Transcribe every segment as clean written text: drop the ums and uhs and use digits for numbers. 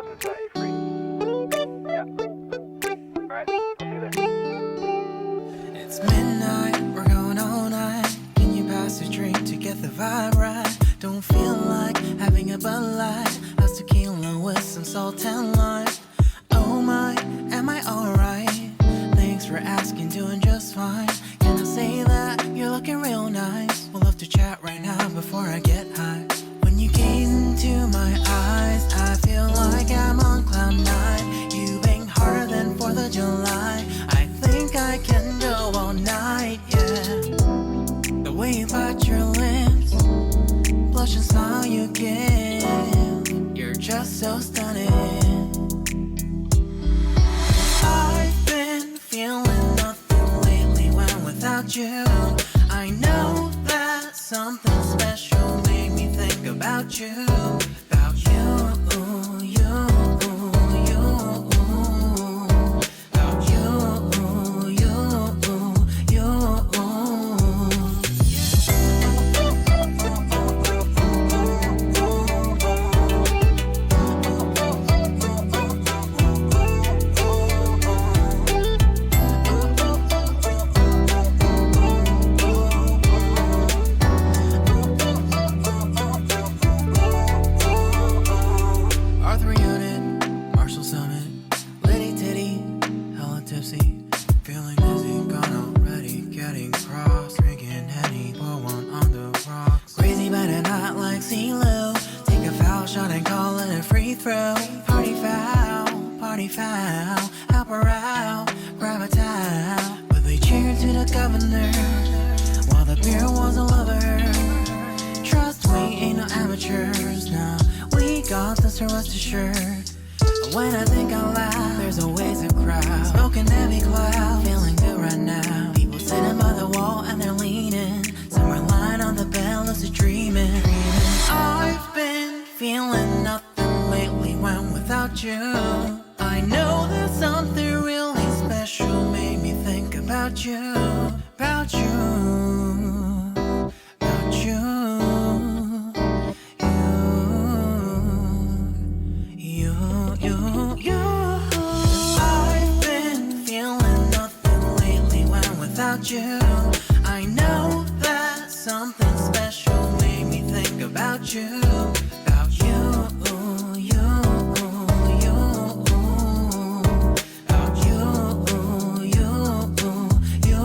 host and set you free. Yeah. Alright, I'll see you there. It's midnight, we're going all night. Can you pass a drink to get the vibe right? Don't feel like having a Bud Light. How's tequila with some salt and lime? Oh my, am I alright? Thanks for asking, doing just fine. Can I say that you're looking real nice? We'll love to chat right now before I get high. When you gaze into my eyes, I feel like I'm on cloud nine. You bang harder than 4th of July. I think I can go all night, yeah. The way you bite your lips, blush and smile you give, you're just so stunning. I've been feeling nothing lately when without you. I know that something special made me think about you, about you, you, you, about you, you, you, Arthur Unit, Marshall Summit, Liddy Titty, hella tipsy, feeling dizzy, gone already, getting cross, drinking Henny, pour one on the rocks. Crazy but not like CeeLo, take a foul shot and call it a free throw. Party foul, help her out, grab a towel. But they cheered to the governor, while the beer was a lover. Trust we ain't no amateurs, now we got this to rest assured. But when I think out loud, there's always a crowd, smoking heavy cloud, feeling good right now. People sitting by the wall and they're leaning, some are lying on the bed, lucid dreaming. I've been feeling nothing lately when without you. I know that something really special made me think about you, about you, about you, you. I've been feeling nothing lately when without you. I know that something special made me think about you, about you, you, you, about you, you, you.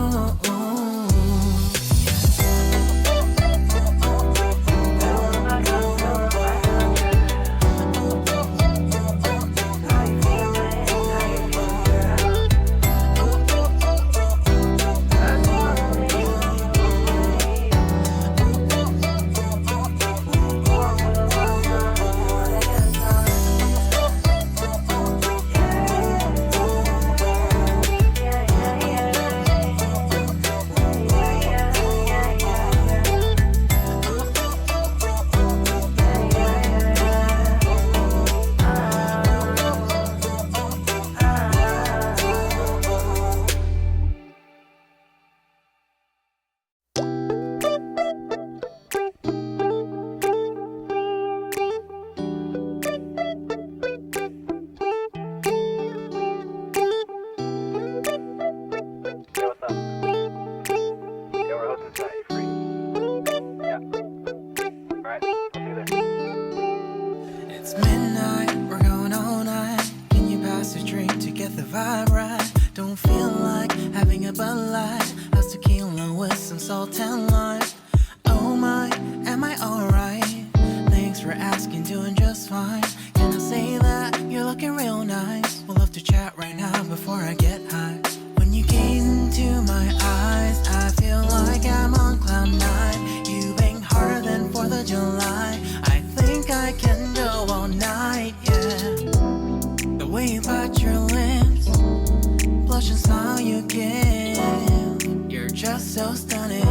Yo, what's up? Yeah, we're host and set you free. Yeah. Alright, I'll see you there. It's midnight, we're going all night. Can you pass a drink to get the vibe right? Don't feel like having a Bud Light. How's tequila with some salt and lime? Oh my, am I alright? Thanks for asking, doing just fine. Can I say that you're looking real nice? We'll love to chat right now before I get high. When you gaze into my eyes, I feel like I'm on cloud nine. You bang harder than 4th of July. I think I can go all night, yeah. The way you bite your lips, blush and smile you give, you're just so stunning.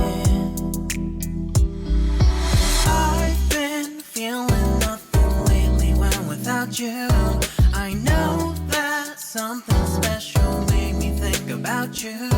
I've been feeling nothing lately when without you. I know that something special made me think about you.